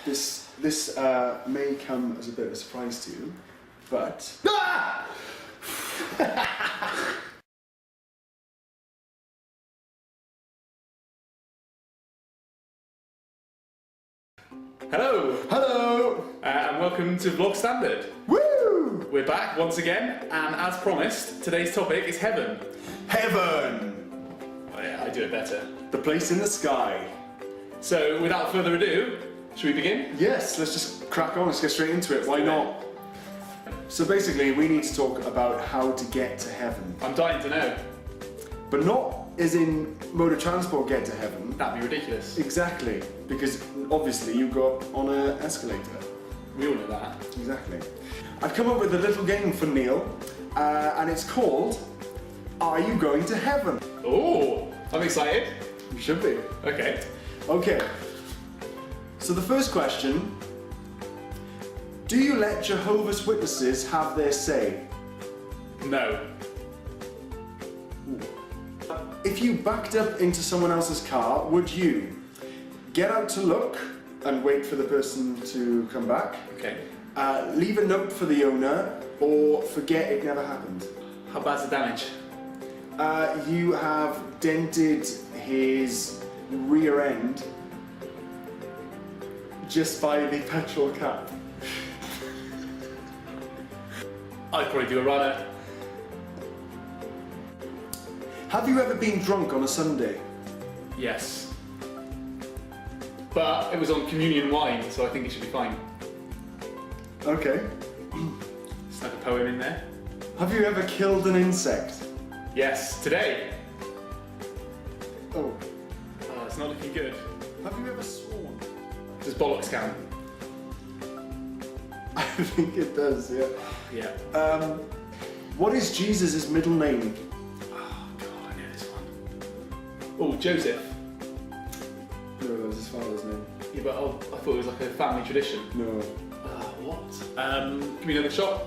This may come as a bit of a surprise to you, but... Ah! Hello! Hello! And welcome to Vlog Standard. Woo! We're back once again, and as promised, today's topic is heaven. Heaven! Oh yeah, I do it better. The place in the sky. So, without further ado, should we begin? Yes, let's just crack on, let's get straight into it, why do it. not? So basically, we need to talk about how to get to heaven. I'm dying to know. But not as in mode of transport get to heaven. That'd be ridiculous. Exactly, because obviously you go up on an escalator. We all know that. Exactly. I've come up with a little game for Neil, and it's called Are You Going to Heaven? Oh, I'm excited. You should be. Okay. Okay. So the first question, do you let Jehovah's Witnesses have their say? No. If you backed up into someone else's car, would you get out to look and wait for the person to come back? Okay. Leave a note for the owner, or forget it never happened? How bad's the damage? You have dented his rear end just by the petrol cap. I'd probably do a runner. Have you ever been drunk on a Sunday? Yes. But it was on communion wine, so I think it should be fine. Okay. Snuck a poem in there. Have you ever killed an insect? Yes, today. Oh. Oh, it's not looking good. Have you ever sworn? Does bollocks count? I think it does, yeah. Yeah. What is Jesus' middle name? Oh god, I know this one. Oh, Joseph. No, that was his father's name. Yeah, but I thought it was like a family tradition. No. What? Give me another shot.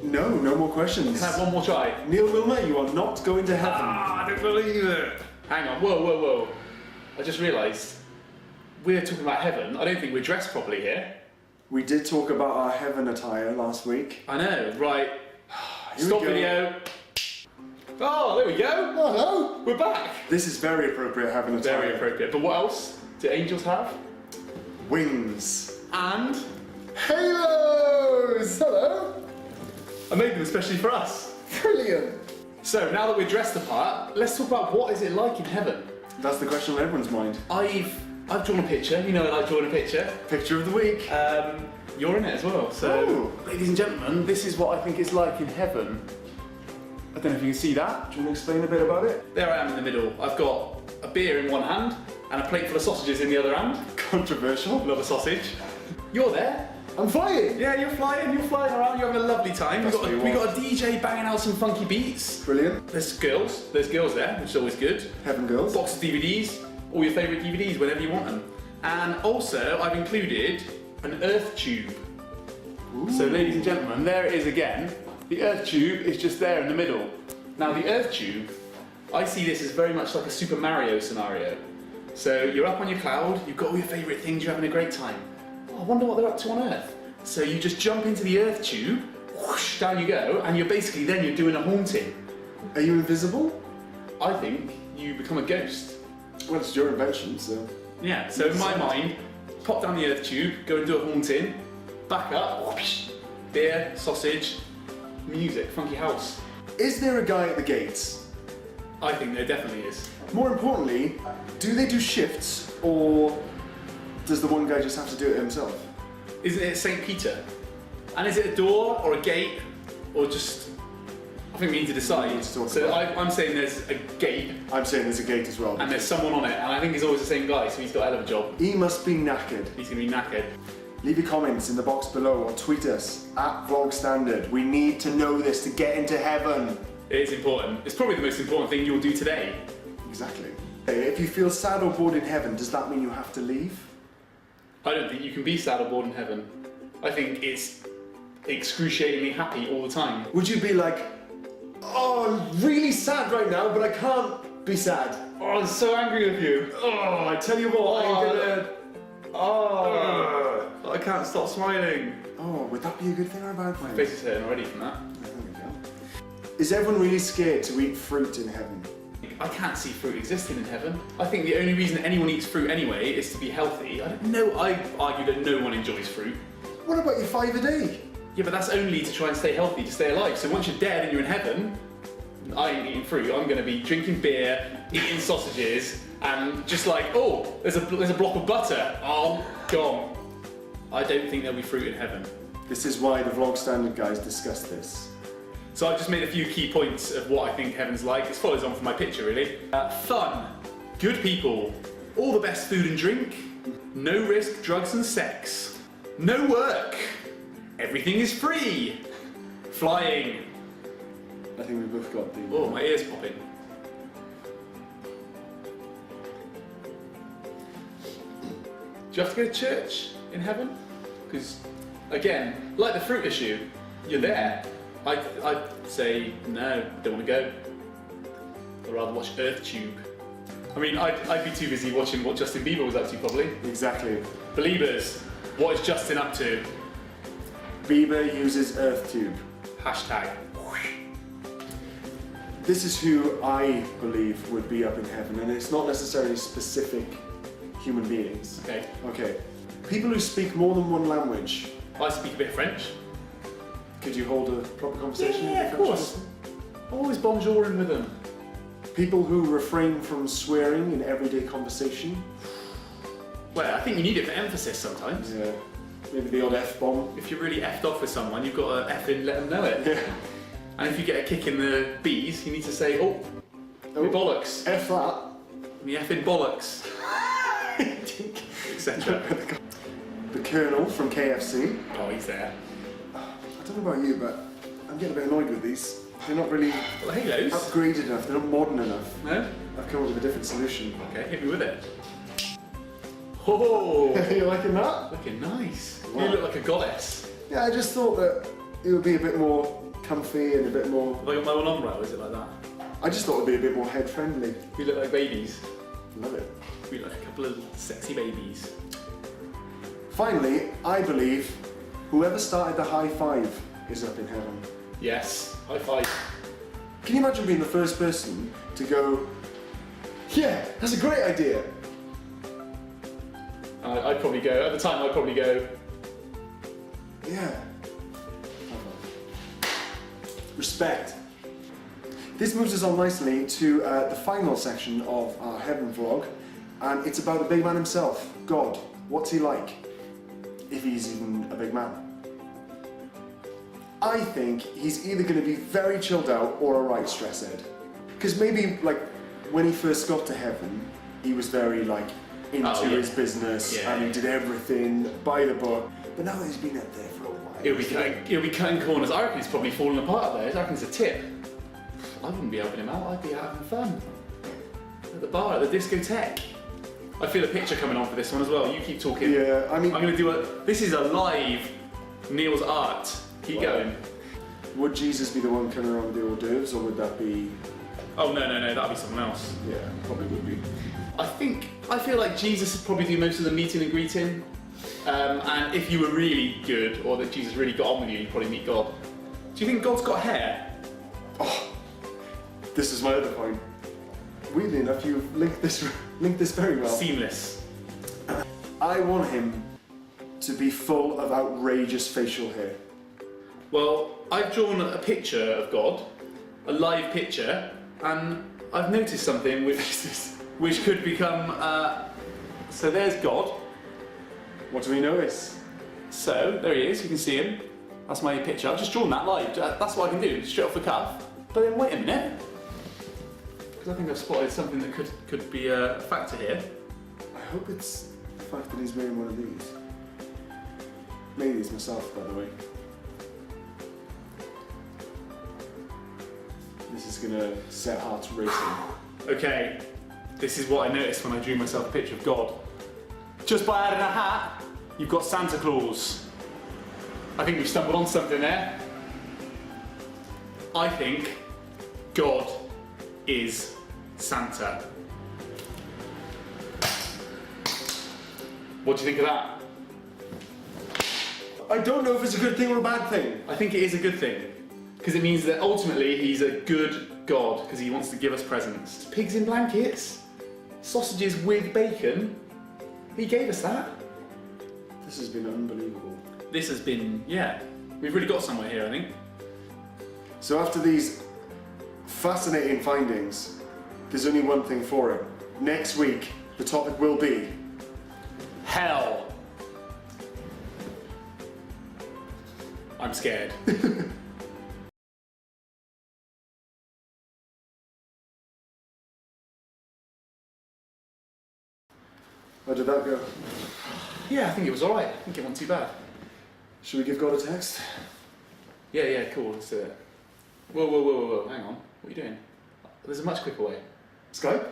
No, no more questions. Can I have one more try? Neil Wilmer, you are not going to heaven. Ah, I don't believe it. Hang on, whoa. I just realised, we're talking about heaven. I don't think we're dressed properly here. We did talk about our heaven attire last week. I know, right. Here Stop we go. video. Oh, there we go. Hello. We're back. This is very appropriate heaven attire. Very appropriate. But what else do angels have? Wings. And Halos! Hello. I made them especially for us. Brilliant. So now that we're dressed the part, let's talk about what is it like in heaven. That's the question on everyone's mind. I've drawn a picture. You know I like drawing a picture. Picture of the week. You're in it as well. So, ladies and gentlemen, this is what I think it's like in heaven. I don't know if you can see that. Do you want to explain a bit about it? There I am in the middle. I've got a beer in one hand and a plate full of sausages in the other hand. Controversial. Love a sausage. You're there. I'm flying. Yeah, you're flying around, you're having a lovely time. That's what you We want. got a DJ banging out some funky beats. Brilliant. There's girls there, which is always good. Heaven girls. Box of DVDs, all your favourite DVDs, whenever you want them. And also, I've included an earth tube. Ooh. So ladies and gentlemen, there it is again. The earth tube is just there in the middle. Now the earth tube, I see this as very much like a Super Mario scenario. So you're up on your cloud, you've got all your favourite things, you're having a great time. Oh, I wonder what they're up to on Earth. So you just jump into the earth tube, whoosh, down you go, and you're basically you're doing a haunting. Are you invisible? I think you become a ghost. Well, it's your invention, so. Yeah, so in my mind, pop down the earth tube, go and do a haunting, back up, whoosh, beer, sausage, music, funky house. Is there a guy at the gates? I think there definitely is. More importantly, do they do shifts, or does the one guy just have to do it himself? Isn't it St. Peter? And is it a door or a gate or just... I think we need to decide. We need to talk So about I'm saying there's a gate I'm saying there's a gate as well. and there's someone on it, and I think he's always the same guy, so he's got a hell of a job. He must be knackered. He's going to be knackered. Leave your comments in the box below or tweet us at VlogStandard. We need to know this to get into heaven. It is important. It's probably the most important thing you'll do today. Exactly. If you feel sad or bored in heaven, does that mean you have to leave? I don't think you can be sad or bored in heaven. I think it's excruciatingly happy all the time. Would you be like, oh, I'm really sad right now, but I can't be sad? Oh, I'm so angry with you. Oh, I tell you what, I'm gonna... can't stop smiling. Oh, would that be a good thing or a bad My thing? face is hurting already from that. There we go. Is everyone really scared to eat fruit in heaven? I can't see fruit existing in heaven. I think the only reason anyone eats fruit anyway is to be healthy. I don't know. I argue that no one enjoys fruit. What about your 5 a day? Yeah, but that's only to try and stay healthy, to stay alive. So once you're dead and you're in heaven, I ain't eating fruit. I'm going to be drinking beer, eating sausages, and just like, oh, there's a block of butter. Oh, gone. I don't think there'll be fruit in heaven. This is why the Vlog Standard guys discussed this. So I've just made a few key points of what I think heaven's like. It follows on from my picture, really. Fun, good people, all the best food and drink, no risk, drugs and sex, no work, everything is free, flying. I think we both got the... Oh, my ears popping. Do you have to go to church in heaven? Because, again, like the fruit issue, you're there. I'd say, no, don't want to go. I'd rather watch EarthTube. I mean, I'd be too busy watching what Justin Bieber was up to, probably. Exactly. Believers, what is Justin up to? Bieber uses EarthTube. Hashtag. This is who I believe would be up in heaven, and it's not necessarily specific human beings. Okay. Okay. People who speak more than one language. I speak a bit of French. Could you hold a proper conversation? Yeah, with of French course. person? Always bonjouring with them. People who refrain from swearing in everyday conversation. Well, I think you need it for emphasis sometimes. Yeah. Maybe the odd F-bomb. If you're really effed off with someone, you've got to effing let them know it. Yeah. And if you get a kick in the bees, you need to say, oh, me bollocks, F that. me effing bollocks, etc. The Colonel from KFC. Oh, he's there. I don't know about you, but I'm getting a bit annoyed with these. They're not really Well, halos. upgraded enough, they're not modern enough. No? I've come up with a different solution. Okay, hit me with it. Oh, You liking that? looking nice. Wow. You look like a goddess. Yeah, I just thought that it would be a bit more comfy and a bit more... Have I got my one on right, or is it like that? I just thought it would be a bit more head friendly. We look like babies. Love it. We look like a couple of sexy babies. Finally, I believe whoever started the high five is up in heaven. Yes, high five. Can you imagine being the first person to go, yeah, that's a great idea? I'd probably go, at the time I'd probably go, Yeah. Respect. This moves us on nicely to the final section of our heaven vlog, and it's about the big man himself, God. What's he like? If he's even a big man. I think he's either going to be very chilled out or a right stress-head. Because maybe, like, when he first got to heaven, he was very, like, into his business, and he did everything by the book. But now that he's been up there for a while, He'll be cutting corners. I reckon he's probably falling apart up there. I reckon it's a tip. I wouldn't be helping him out. I'd be having fun. At the bar, at the discotheque. I feel a picture coming on for this one as well. You keep talking. Yeah, I mean... I'm going to do a... This is a live Neil's art. Keep going. Would Jesus be the one coming around with the hors d'oeuvres, or would that be... Oh, no, that'll be someone else. Yeah, probably would be. I feel like Jesus would probably do most of the meeting and greeting. And if you were really good, or that Jesus really got on with you, you'd probably meet God. Do you think God's got hair? Oh, this is my other point. Weirdly enough, you've linked this very well. Seamless. I want him to be full of outrageous facial hair. Well, I've drawn a picture of God, a live picture, and I've noticed something which could become. So there's God. What do we notice? So there he is. You can see him. That's my picture. I've just drawn that live. That's what I can do, straight off the cuff. But then wait a minute, because I think I've spotted something that could be a factor here. I hope it's the fact that he's wearing one of these. Made these myself, by the way. This is gonna set hearts racing. Okay, this is what I noticed when I drew myself a picture of God. Just by adding a hat, you've got Santa Claus. I think we've stumbled on something there. I think God is Santa. What do you think of that? I don't know if it's a good thing or a bad thing. I think it is a good thing. Because it means that ultimately he's a good God, because he wants to give us presents. Pigs in blankets, sausages with bacon. He gave us that. This has been unbelievable. This has been, yeah, we've really got somewhere here, I think. So after these fascinating findings, there's only one thing for it. Next week, the topic will be... Hell. I'm scared. How did that go? Yeah, I think it was alright. I think it wasn't too bad. Should we give God a text? Yeah, cool, let's do it. Whoa, hang on. What are you doing? There's a much quicker way. Skype?